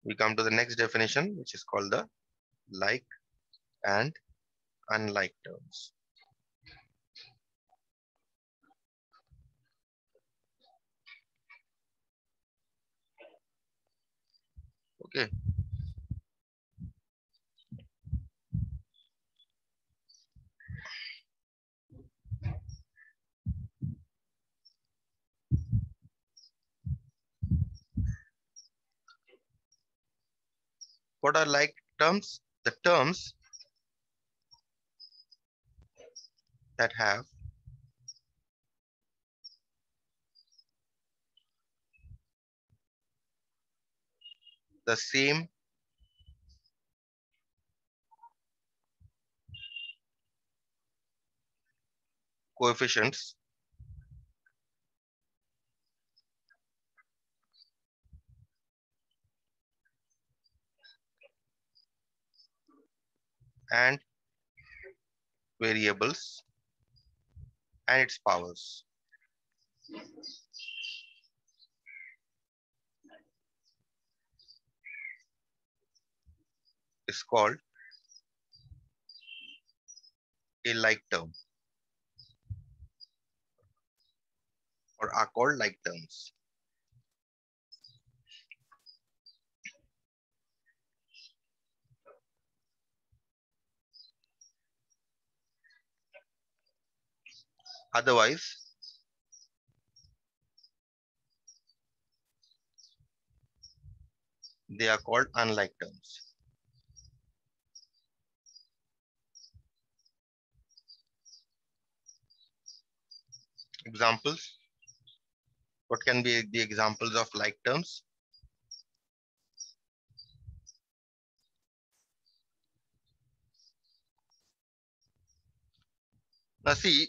We come to the next definition, which is called the like and unlike terms. Okay. What are like terms? The terms that have the same coefficients and variables and its powers is called a like term, or are called like terms. Otherwise, they are called unlike terms. Examples. What can be the examples of like terms? Now see,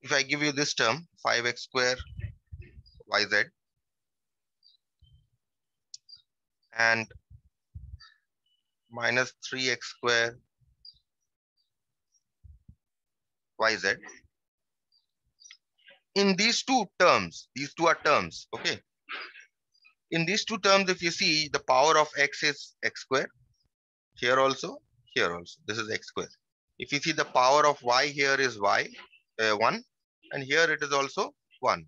if I give you this term 5x square yz and minus 3x square yz, in these two terms, these two are terms, okay? In these two terms, if you see, the power of x is x square, here also, this is x square. If you see, the power of y here is 1, and here it is also 1.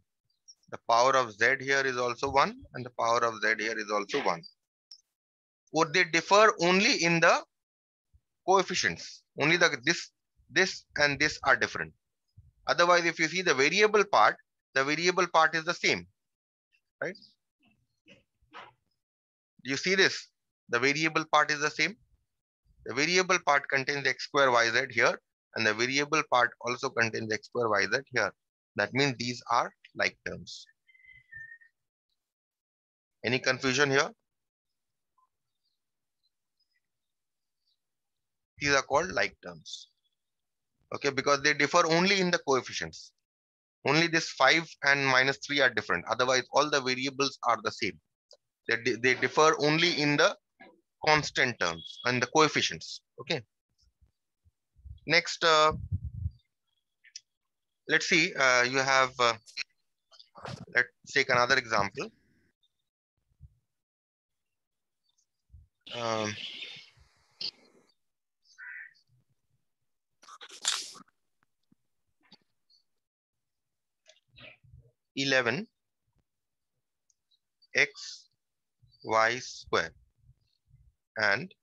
The power of z here is also 1, and the power of z here is also 1. Would they differ only in the coefficients? Only this and this are different. Otherwise, if you see the variable part is the same, right? Do you see this? The variable part is the same. The variable part contains x square yz here, and the variable part also contains x square yz here. That means these are like terms. Any confusion here? These are called like terms. Okay, because they differ only in the coefficients. Only this 5 and minus 3 are different. Otherwise, all the variables are the same. They differ only in the constant terms and the coefficients. Okay. Next, let's see. You have. Let's take another example. 11 x y square and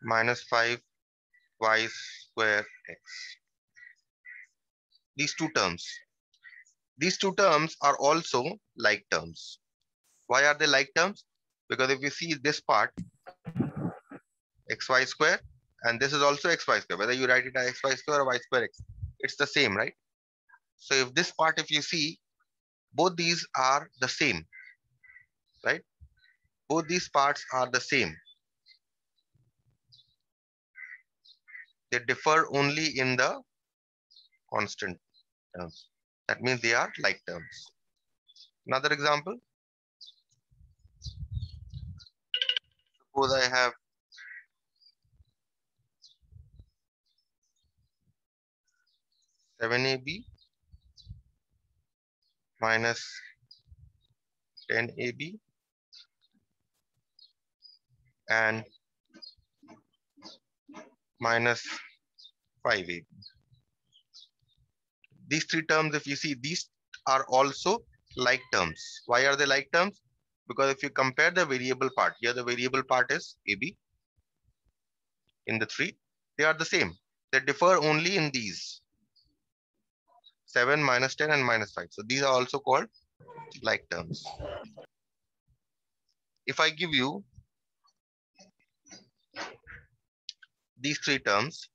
minus 5 y square x. These two terms are also like terms. Why are they like terms? Because if you see this part, xy square, and this is also xy square, whether you write it as xy square or y square x, it's the same, right? So if this part, if you see, both these are the same, right? Both these parts are the same. They differ only in the constant terms. That means they are like terms. Another example. Suppose I have 7ab minus 10ab and minus 5ab. These three terms, if you see, these are also like terms. Why are they like terms? Because if you compare the variable part, here the variable part is AB. In the three, they are the same. They differ only in these 7, minus 10, and minus 5. So these are also called like terms. If I give you these three terms,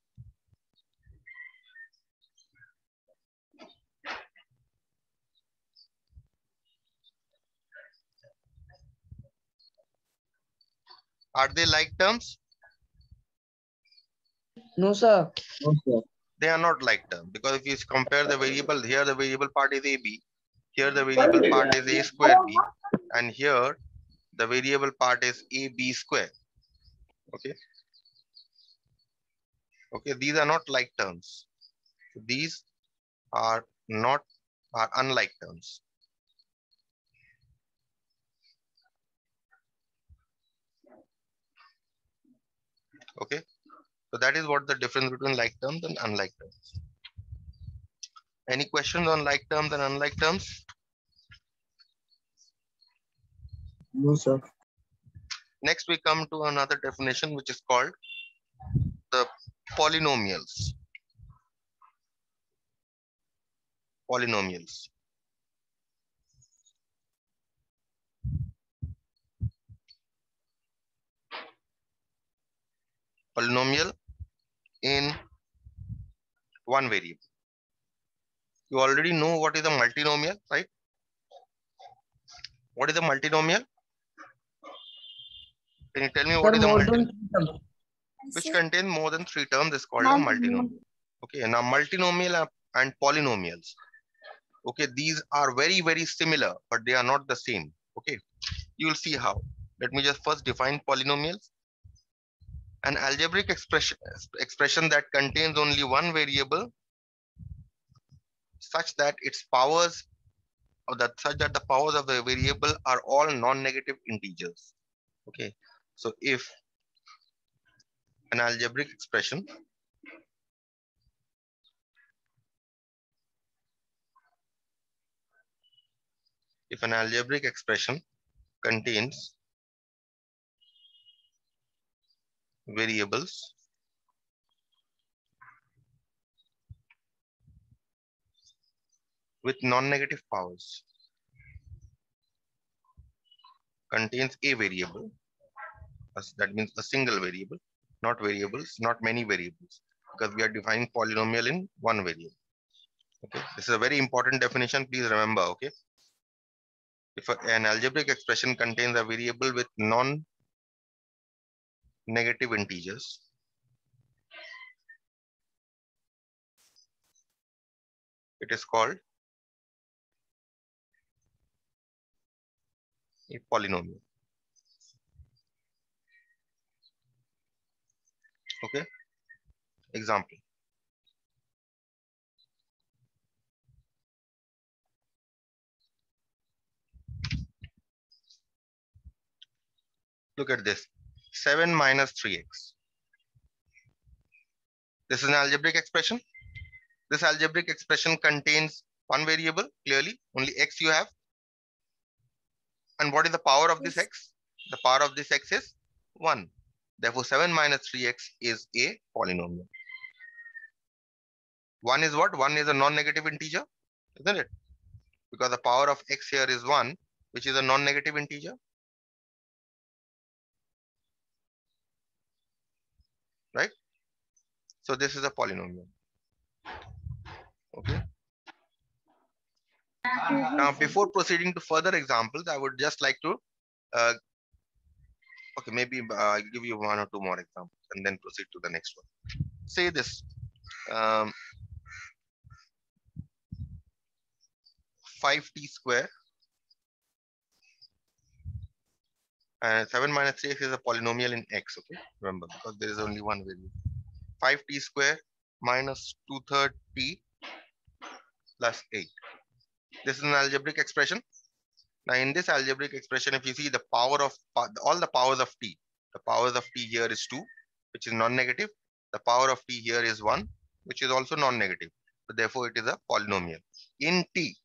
are they like terms? No, sir. No, sir. They are not like terms, because if you compare the variable, here the variable part is AB, here the variable part is a square b, and here the variable part is ab square. Okay. Okay, these are not like terms. These are not are unlike terms. Okay, so that is what the difference between like terms and unlike terms. Any questions on like terms and unlike terms? No, sir. Next, we come to another definition, which is called the polynomials. Polynomials. Polynomial in one variable. You already know what is a multinomial, right? What is a multinomial? Can you tell me what Sir, is a more multinomial? than 3 terms. Which contains more than 3 terms is called a multinomial. Okay, now multinomial and polynomials. Okay, these are very, very similar, but they are not the same. Okay, you will see how. Let me just first define polynomials. An algebraic expression that contains only one variable, such that its powers, or that such that the powers of the variable are all non-negative integers. Okay, so if an algebraic expression contains variables with non-negative powers, contains a variable, that means a single variable, not variables, not many variables, because we are defining polynomial in one variable. Okay, this is a very important definition, please remember. Okay, if an algebraic expression contains a variable with non-negative integers, it is called a polynomial. Okay, example. Look at this, 7 minus 3x. This is an algebraic expression. This algebraic expression contains one variable, clearly, only x you have. And what is the power of this x? The power of this x is 1. Therefore, 7 minus 3x is a polynomial. 1 is what? 1 is a non-negative integer, isn't it? Because the power of x here is 1, which is a non-negative integer. Right? So this is a polynomial. Okay. Now, before proceeding to further examples, I would just like to, okay, maybe I'll give you 1 or 2 more examples and then proceed to the next one. Say this. 5t square and 7 minus 3x is a polynomial in x. Okay, remember, because there is only one variable. 5t square minus 2/3 t plus 8. This is an algebraic expression. Now, in this algebraic expression, if you see the power of all the powers of t, The powers of t here is 2, which is non-negative. The power of t here is 1, which is also non-negative. So therefore, it is a polynomial in t,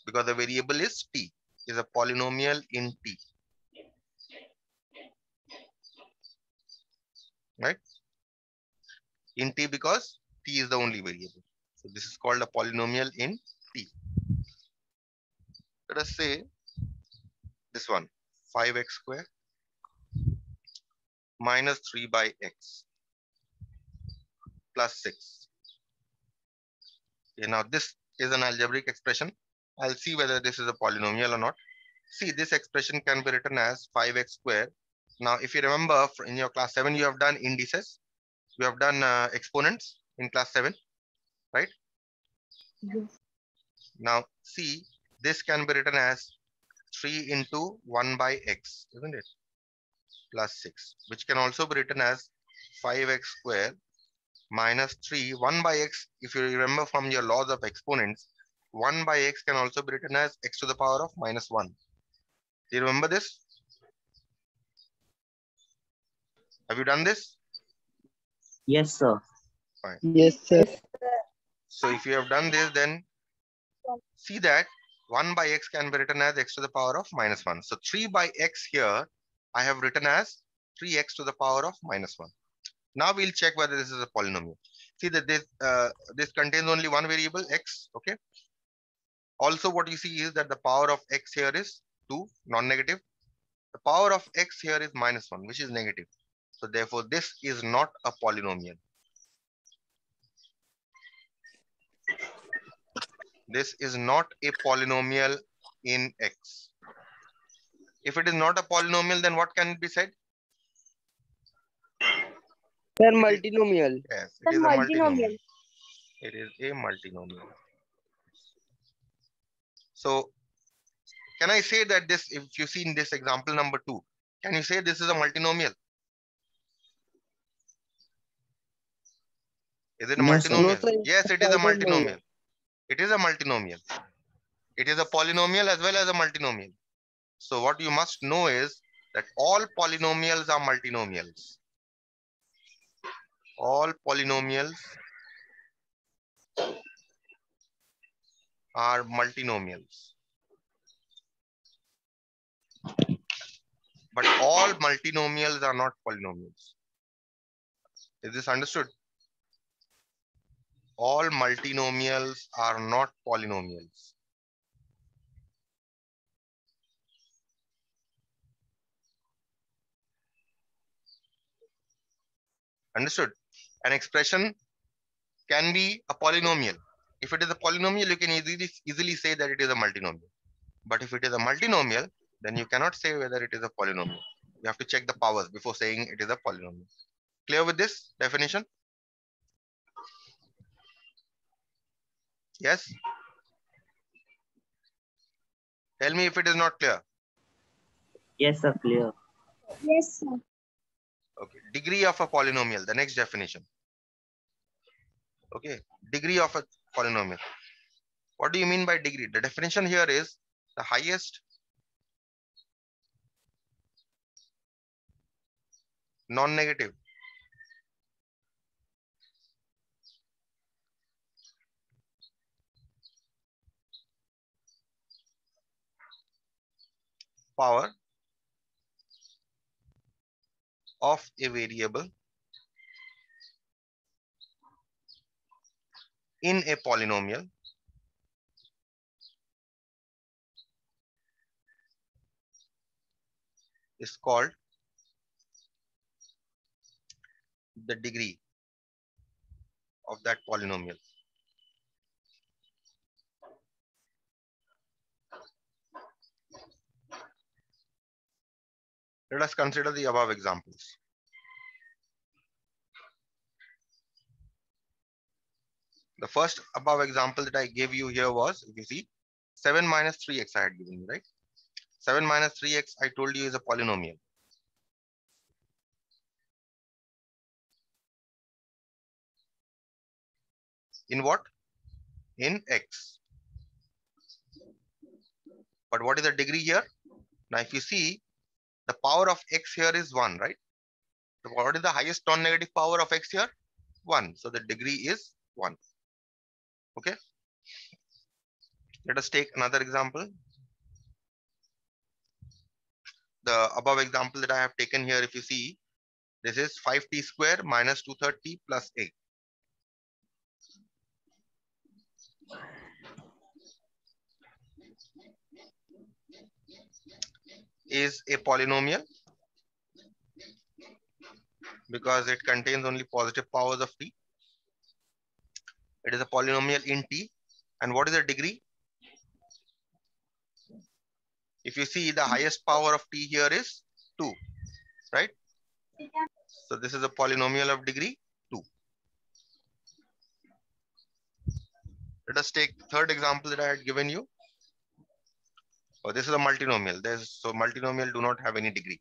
because the variable is t, is a polynomial in t. Right? In t because t is the only variable. So this is called a polynomial in t. Let us say this one, 5x square minus 3 by x plus 6. Okay, now this is an algebraic expression. I'll see whether this is a polynomial or not. See, this expression can be written as 5x square. Now, if you remember in your class 7, you have done indices. You have done exponents in class 7, right? Yes. Now, see, this can be written as 3 into 1 by x, isn't it? Plus 6, which can also be written as 5x square minus 3, 1 by x. If you remember from your laws of exponents, 1 by x can also be written as x to the power of minus 1. Do you remember this? Have you done this? Yes, sir. Fine. Yes, sir. So if you have done this, then see that 1 by x can be written as x to the power of minus 1. So 3 by x here, I have written as 3x to the power of minus 1. Now we'll check whether this is a polynomial. See that this contains only one variable, x, okay? Also, what you see is that the power of x here is 2, non-negative. The power of x here is minus 1, which is negative. So therefore, this is not a polynomial. This is not a polynomial in x. If it is not a polynomial, then what can it be said? Sir, multinomial. Yes, it is a multinomial. It is a multinomial. So, can I say that this, if you see in this example number 2, can you say this is a multinomial? Is it a No, sir. multinomial? No, sir. Yes, it is a multinomial. It is a multinomial. It is a polynomial as well as a multinomial. So what you must know is that all polynomials are multinomials. All polynomials are multinomials. But all multinomials are not polynomials. Is this understood? All multinomials are not polynomials. Understood? An expression can be a polynomial. If it is a polynomial, you can easily say that it is a multinomial. But if it is a multinomial, then you cannot say whether it is a polynomial. You have to check the powers before saying it is a polynomial. Clear with this definition? Yes? Tell me if it is not clear. Yes, sir. Clear. Yes, sir. Okay. Degree of a polynomial, the next definition. Okay. Degree of a polynomial. What do you mean by degree? The definition here is the highest non-negative power of a variable in a polynomial is called the degree of that polynomial. Let us consider the above examples. The first above example that I gave you here was, if you see, 7 minus 3x I had given you, right? 7 minus 3x I told you is a polynomial. In what? In x. But what is the degree here? Now if you see, The power of x here is 1, right? So what is the highest non-negative power of x here? 1. So the degree is 1. Okay. Let us take another example. The above example that I have taken here, if you see, this is 5t square minus 230 plus 8. Is a polynomial because it contains only positive powers of t. It is a polynomial in t. And what is the degree? If you see, the highest power of t here is 2, right? So this is a polynomial of degree 2. Let us take third example that I had given you. Oh, this is a multinomial. So multinomial do not have any degree.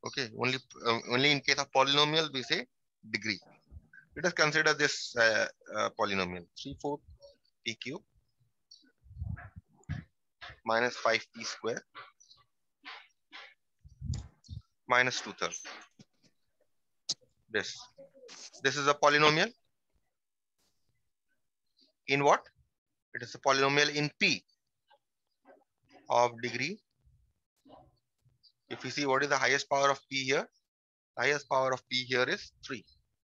Okay, only in case of polynomial we say degree. Let us consider this polynomial 3/4 p cube minus 5p square minus 2/3. This is a polynomial in what? It is a polynomial in p of degree. If you see, what is the highest power of p here? The highest power of p here is 3.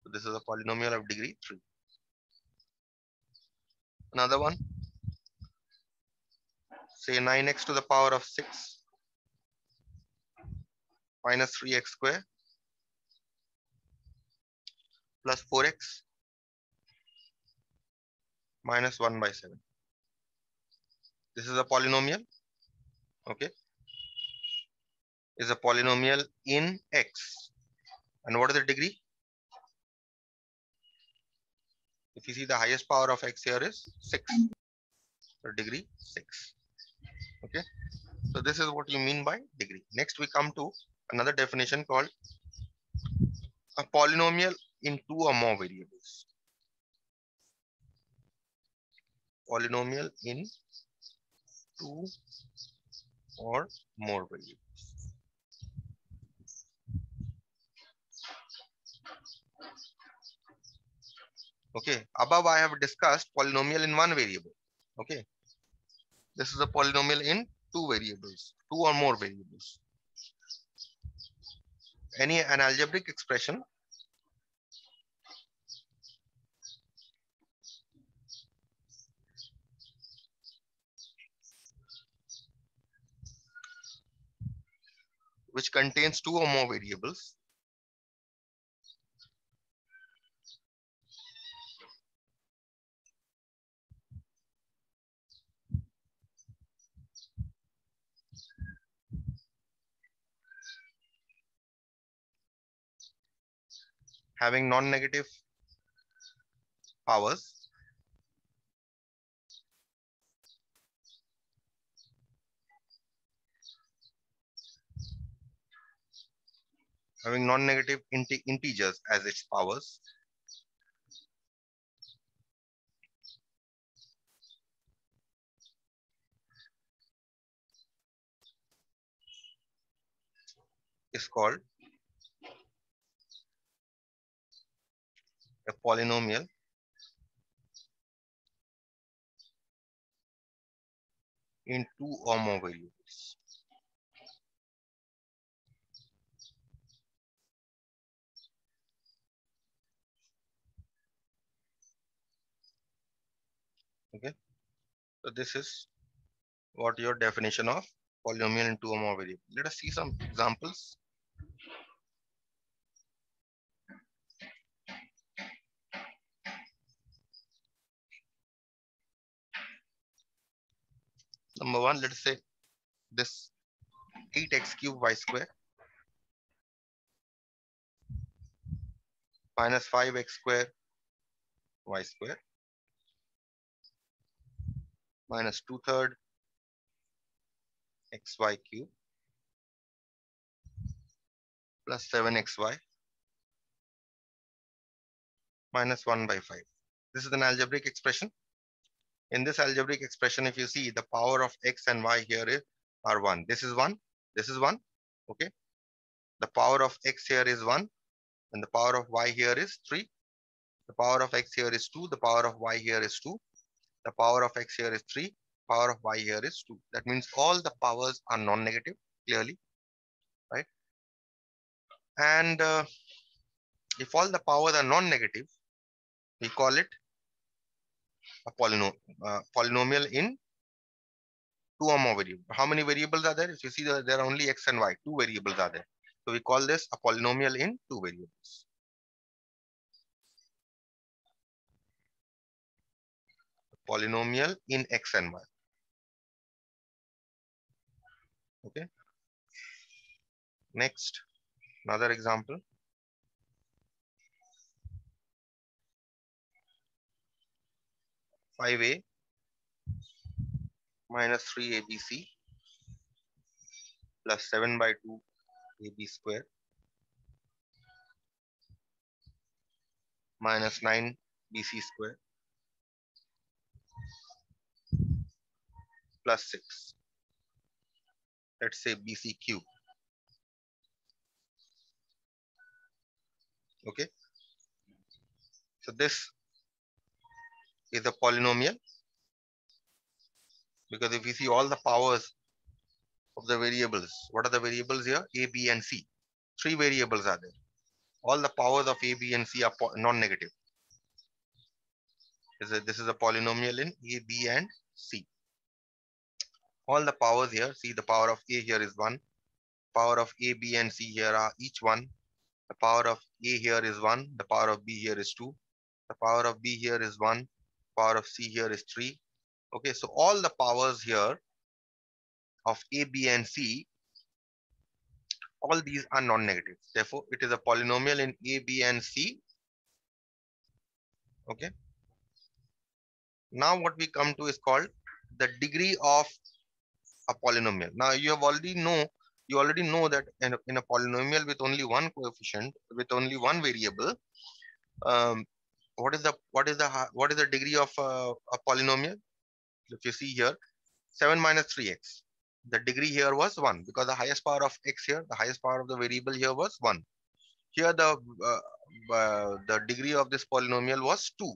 So this is a polynomial of degree 3. Another one, say 9x to the power of 6 minus 3x square plus 4x minus 1/7. This is a polynomial. Okay, is a polynomial in x. And what is the degree? If you see, the highest power of x here is 6. So degree 6. Okay, so this is what you mean by degree. Next we come to another definition called a polynomial in 2 or more variables. Polynomial in 2 or more variables. Okay, above I have discussed polynomial in 1 variable. Okay, this is a polynomial in 2 variables, 2 or more variables. An algebraic expression which contains 2 or more variables having non-negative powers integers as its powers is called a polynomial in 2 or more variables. Okay, so this is what your definition of polynomial in 2 or more variables. Let us see some examples. Number 1, let us say this 8x cube y square minus 5x square y square minus 2/3 xy cube plus 7xy minus 1/5. This is an algebraic expression. In this algebraic expression, if you see, the power of x and y here are 1. This is 1. This is 1. Okay. The power of x here is 1 and the power of y here is 3. The power of x here is 2. The power of y here is 2. The power of x here is 3. Power of y here is 2. That means all the powers are non-negative, clearly, right? And if all the powers are non-negative, we call it a polynomial in 2 or more variables. How many variables are there? If you see, there are only x and y. 2 variables are there. So we call this a polynomial in 2 variables. Polynomial in x and y. Okay. Next, another example. Five a minus 3abc plus 7/2 ab square minus 9bc square plus 6. Let's say bc cube. Okay. So this is a polynomial because if we see all the powers of the variables, what are the variables here? A, B, and C. 3 variables are there. All the powers of A, B, and C are non-negative. This is a polynomial in A, B, and C. All the powers here, see the power of A here is 1. Power of A, B, and C here are each 1. The power of A here is 1. The power of B here is 2. The power of B here is 1. Power of C here is 3. Okay, so all the powers here of A, B, and C, all these are non-negative. Therefore, it is a polynomial in A, B, and C. Okay. Now what we come to is called the degree of a polynomial. Now you already know that in a polynomial with only one coefficient, with only one variable, what is the degree of a polynomial? If you see here, 7 minus 3x. The degree here was 1 because the highest power of x here, the highest power of the variable here was 1. Here the degree of this polynomial was 2.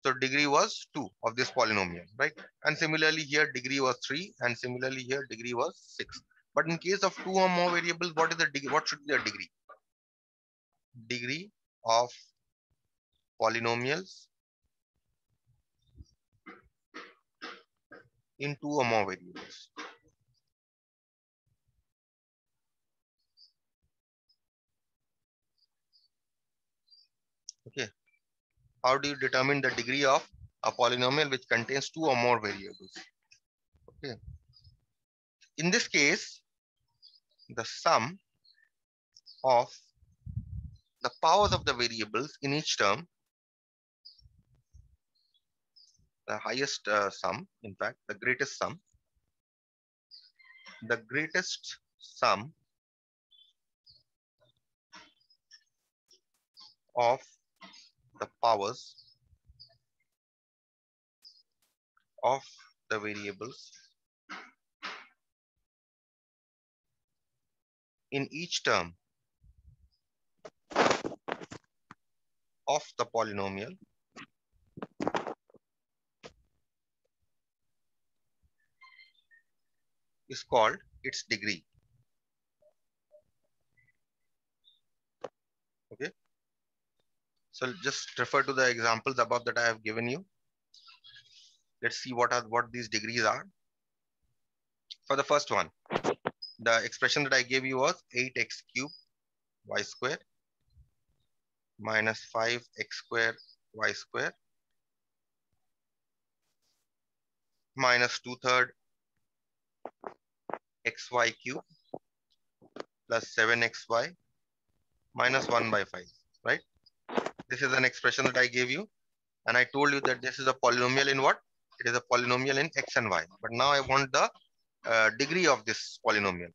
So degree was 2 of this polynomial, right? And similarly here degree was 3 and similarly here degree was 6. But in case of 2 or more variables, what is the degree? What should be the degree? Degree of polynomials in 2 or more variables. Okay. How do you determine the degree of a polynomial which contains 2 or more variables? Okay. In this case, the sum of the powers of the variables in each term, the highest sum, in fact, the greatest sum of the powers of the variables in each term of the polynomial is called its degree. Okay. So just refer to the examples above that I have given you. Let's see what these degrees are. For the first one, the expression that I gave you was 8x cubed y square minus 5x square y square minus 2/3 xy cube plus 7xy minus 1/5, right? This is an expression that I gave you. And I told you that this is a polynomial in what? It is a polynomial in x and y. But now I want the degree of this polynomial.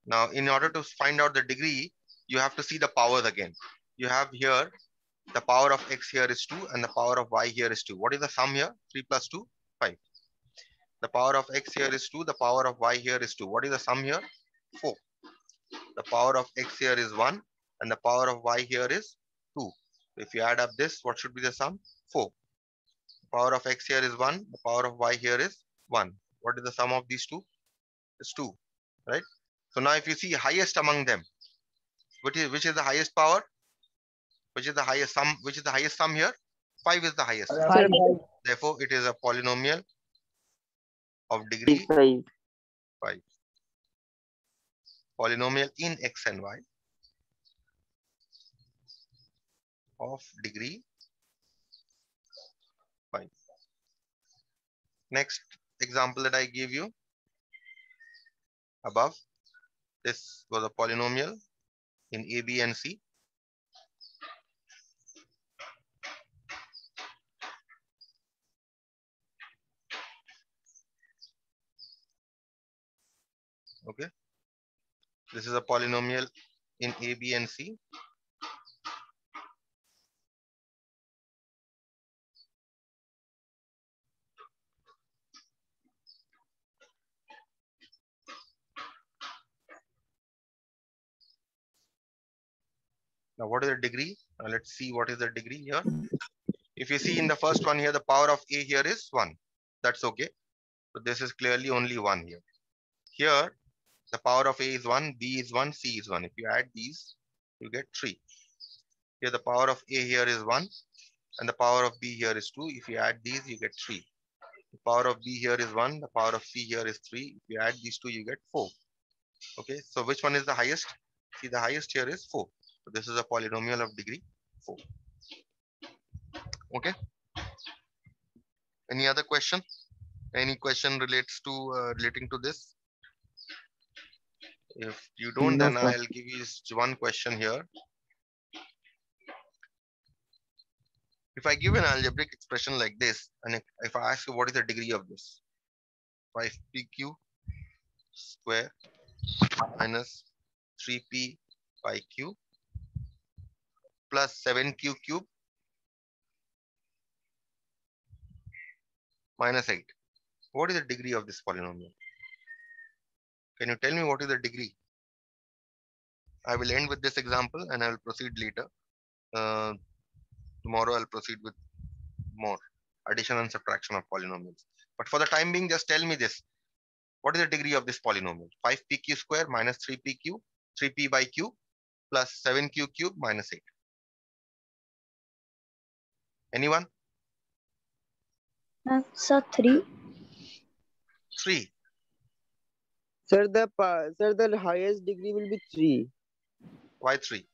Now, in order to find out the degree, you have to see the powers again. You have here, the power of x here is 2 and the power of y here is 2. What is the sum here? 3 plus 2, 5. The power of x here is 2. The power of y here is 2. What is the sum here? 4. The power of x here is 1 and the power of y here is 2. If you add up this, what should be the sum? 4. The power of x here is 1. The power of y here is 1. What is the sum of these two? It's 2, right? So now if you see highest among them, which is the highest power? Which is the highest sum? Which is the highest sum here? 5 is the highest sum. Sir, Therefore, it is a polynomial of degree 5. 5. Polynomial in x and y of degree 5. Next example that I gave you above, this was a polynomial in A, B, and C. Okay. This is a polynomial in A, B, and C. Now, what is the degree? Let's see what is the degree here. If you see in the first one here, the power of A here is 1. That's okay. So this is clearly only 1 here. Here, the power of A is 1, B is 1, C is 1. If you add these, you get 3. Here, the power of A here is 1 and the power of B here is 2. If you add these, you get 3. The power of B here is 1. The power of C here is 3. If you add these two, you get 4. Okay. So which one is the highest? See, the highest here is 4. So this is a polynomial of degree 4. Okay. Any other question? Any question relates to relating to this? If you don't, No, then sir. I'll give you one question here. If I give an algebraic expression like this, and if I ask you what is the degree of this? 5pq square minus 3p by q plus 7q cube minus 8. What is the degree of this polynomial? Can you tell me what is the degree? I will end with this example and I will proceed later. Tomorrow I'll proceed with more addition and subtraction of polynomials. But for the time being, just tell me this. What is the degree of this polynomial? 5pq square minus 3p by q plus 7q cube minus 8. Anyone? Sir, 3. 3. Sir, the highest degree will be 3. Why 3?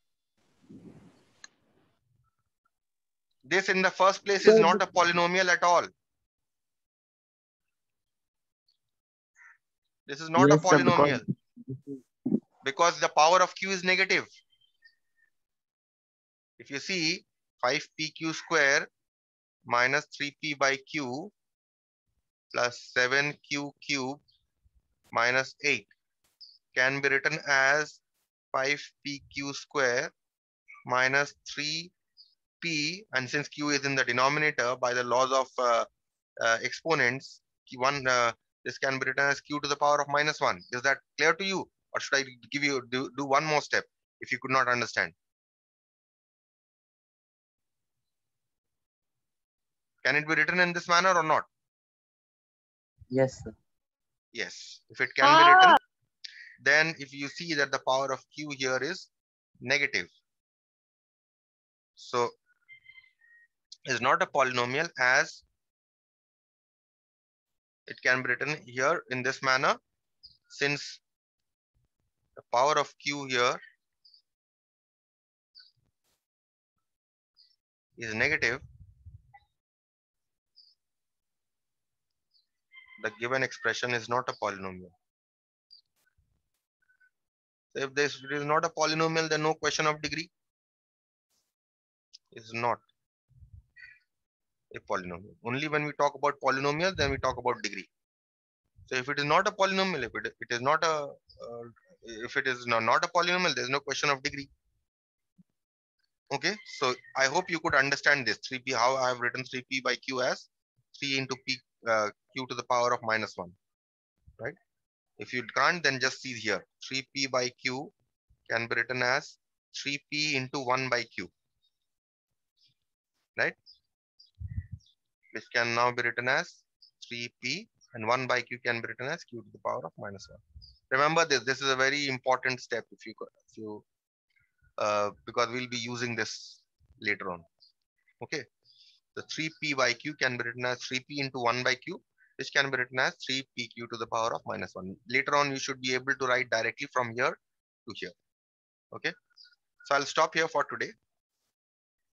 This in the first place is not a polynomial at all. This is not a Yes, sir, polynomial because the power of q is negative. If you see 5pq square minus 3p by q plus 7q cube minus 8 can be written as 5pq square minus 3p, and since q is in the denominator, by the laws of exponents, this can be written as q to the power of minus 1. Is that clear to you, or should I give you do one more step if you could not understand? Can it be written in this manner or not? Yes, sir. Yes. If it can be written, then if you see that the power of q here is negative, so is not a polynomial, as it can be written here in this manner, since the power of q here is negative, the given expression is not a polynomial. So if it is not a polynomial, then no question of degree. Is not a polynomial. Only when we talk about polynomial, then we talk about degree. So if it is not a polynomial, if it is not a polynomial, there is no question of degree. Okay, so I hope you could understand this 3p, how I have written 3p by q as 3 into p q to the power of minus 1, right? If you can't, then just see here 3p by q can be written as 3p into 1 by q, right? Which can now be written as 3p, and 1 by q can be written as q to the power of minus 1. Remember this. This is a very important step if you because we'll be using this later on. Okay. The 3p by q can be written as 3p into 1 by q, which can be written as 3pq to the power of minus 1. Later on, you should be able to write directly from here to here. Okay. So I'll stop here for today.